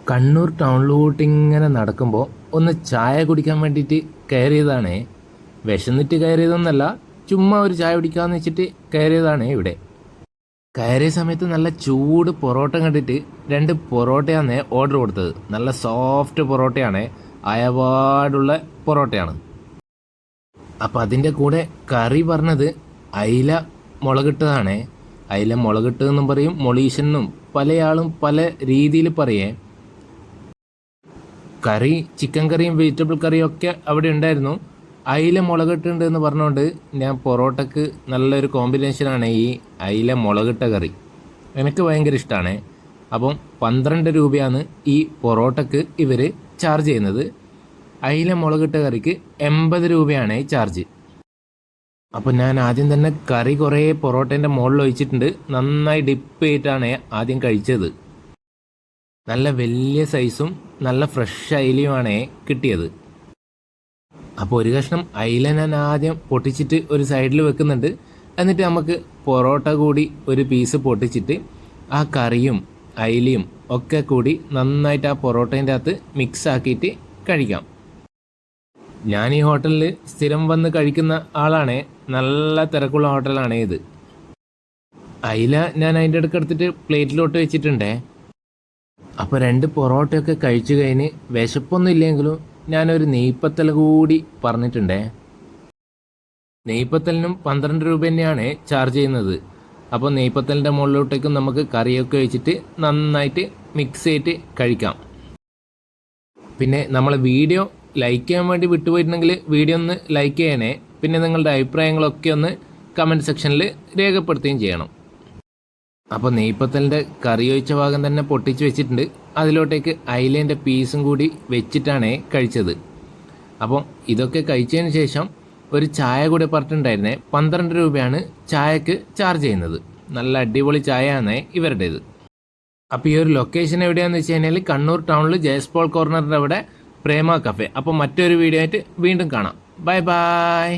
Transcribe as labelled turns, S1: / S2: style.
S1: കണ്ണൂർ ടൗണിലോട്ട് ഇങ്ങനെ നടക്കുമ്പോൾ ഒന്ന് ചായ കുടിക്കാൻ വേണ്ടിയിട്ട് കയറിയതാണേ. വിശന്നിട്ട് കയറിയതൊന്നല്ല, ചുമ്മാ ഒരു ചായ കുടിക്കാമെന്ന് വെച്ചിട്ട് കയറിയതാണേ ഇവിടെ. കയറിയ സമയത്ത് നല്ല ചൂട് പൊറോട്ട കണ്ടിട്ട് 2 പൊറോട്ടയാണ് ഓർഡർ കൊടുത്തത്. നല്ല സോഫ്റ്റ് പൊറോട്ടയാണ്, അയവാടുള്ള പൊറോട്ടയാണ്. അപ്പം അതിൻ്റെ കൂടെ കറി പറഞ്ഞത് അയില മുളകിട്ടതാണേ. അയില മുളകിട്ടതെന്നും പറയും, മൊളീഷെന്നും പലയാളും പല രീതിയിൽ പറയേ. കറി ചിക്കൻ കറിയും വെജിറ്റബിൾ കറിയും ഒക്കെ അവിടെ ഉണ്ടായിരുന്നു. അയില മുളകിട്ടുണ്ട് എന്ന് പറഞ്ഞുകൊണ്ട് ഞാൻ പൊറോട്ടക്ക് നല്ലൊരു കോമ്പിനേഷനാണ് ഈ അയില മുളകിട്ട കറി. എനിക്ക് ഭയങ്കര ഇഷ്ടമാണ്. അപ്പം 12 രൂപയാണ് ഈ പൊറോട്ടക്ക് ഇവർ ചാർജ് ചെയ്യുന്നത്. അയില മുളകിട്ട കറിക്ക് 80 രൂപയാണ് ചാർജ്. അപ്പം ഞാൻ ആദ്യം തന്നെ കറി കുറേ പൊറോട്ടേൻ്റെ മുകളിൽ ഒഴിച്ചിട്ടുണ്ട്. നന്നായി ഡിപ്പ് ചെയ്തിട്ടാണ് ആദ്യം കഴിച്ചത്. നല്ല വലിയ സൈസും നല്ല ഫ്രഷ് അയിലയുമാണ് കിട്ടിയത്. അപ്പോൾ ഒരു കഷ്ണം അയില ഞാൻ ആദ്യം പൊട്ടിച്ചിട്ട് ഒരു സൈഡിൽ വെക്കുന്നുണ്ട്. എന്നിട്ട് നമുക്ക് പൊറോട്ട കൂടി ഒരു പീസ് പൊട്ടിച്ചിട്ട് ആ കറിയും അയിലയും ഒക്കെ കൂടി നന്നായിട്ട് ആ പൊറോട്ടേൻ്റെ അകത്ത് മിക്സ് ആക്കിയിട്ട് കഴിക്കാം. ഞാൻ ഈ ഹോട്ടലിൽ സ്ഥിരം വന്ന് കഴിക്കുന്ന ആളാണ്. നല്ല തിരക്കുള്ള ഹോട്ടലാണ് ഇത്. അയില ഞാൻ അതിൻ്റെ അടുക്ക് എടുത്തിട്ട് പ്ലേറ്റിലോട്ട് വെച്ചിട്ടുണ്ടേ. അപ്പോൾ 2 പൊറോട്ടയൊക്കെ കഴിച്ചു കഴിഞ്ഞ് വിശപ്പൊന്നും ഇല്ലെങ്കിലും ഞാനൊരു നെയ്പ്പത്തൽ കൂടി പറഞ്ഞിട്ടുണ്ടേ. നെയ്പ്പത്തലിനും 12 രൂപ തന്നെയാണ് ചാർജ് ചെയ്യുന്നത്. അപ്പോൾ നെയ്പ്പത്തലിൻ്റെ മുകളിലോട്ടേക്കും നമുക്ക് കറിയൊക്കെ വെച്ചിട്ട് നന്നായിട്ട് മിക്സ് ചെയ്തിട്ട് കഴിക്കാം. പിന്നെ നമ്മളെ വീഡിയോ ലൈക്ക് ചെയ്യാൻ വേണ്ടി വിട്ടുപോയിട്ടുണ്ടെങ്കിൽ വീഡിയോ ഒന്ന് ലൈക്ക് ചെയ്യണേ. പിന്നെ നിങ്ങളുടെ അഭിപ്രായങ്ങളൊക്കെ ഒന്ന് കമൻറ്റ് സെക്ഷനിൽ രേഖപ്പെടുത്തുകയും ചെയ്യണം. അപ്പോൾ നെയ്പ്പത്തലിൻ്റെ കറി ഒഴിച്ച ഭാഗം തന്നെ പൊട്ടിച്ച് വെച്ചിട്ടുണ്ട്. അതിലോട്ടേക്ക് അയിലേൻ്റെ പീസും കൂടി വെച്ചിട്ടാണ് കഴിച്ചത്. അപ്പോൾ ഇതൊക്കെ കഴിച്ചതിന് ശേഷം ഒരു ചായ കൂടി പറഞ്ഞിട്ടുണ്ടായിരുന്നേ. 12 രൂപയാണ് ചായക്ക് ചാർജ് ചെയ്യുന്നത്. നല്ല അടിപൊളി ചായയാണ് ഇവരുടേത്. അപ്പോൾ ഈ ഒരു ലൊക്കേഷൻ എവിടെയാണെന്ന് വെച്ച് കഴിഞ്ഞാൽ കണ്ണൂർ ടൗണിൽ ജയസ്പോൾ കോർണറിൻ്റെ അവിടെ പ്രേമ കഫേ. അപ്പോൾ മറ്റൊരു വീഡിയോ ആയിട്ട് വീണ്ടും കാണാം. Bye bye.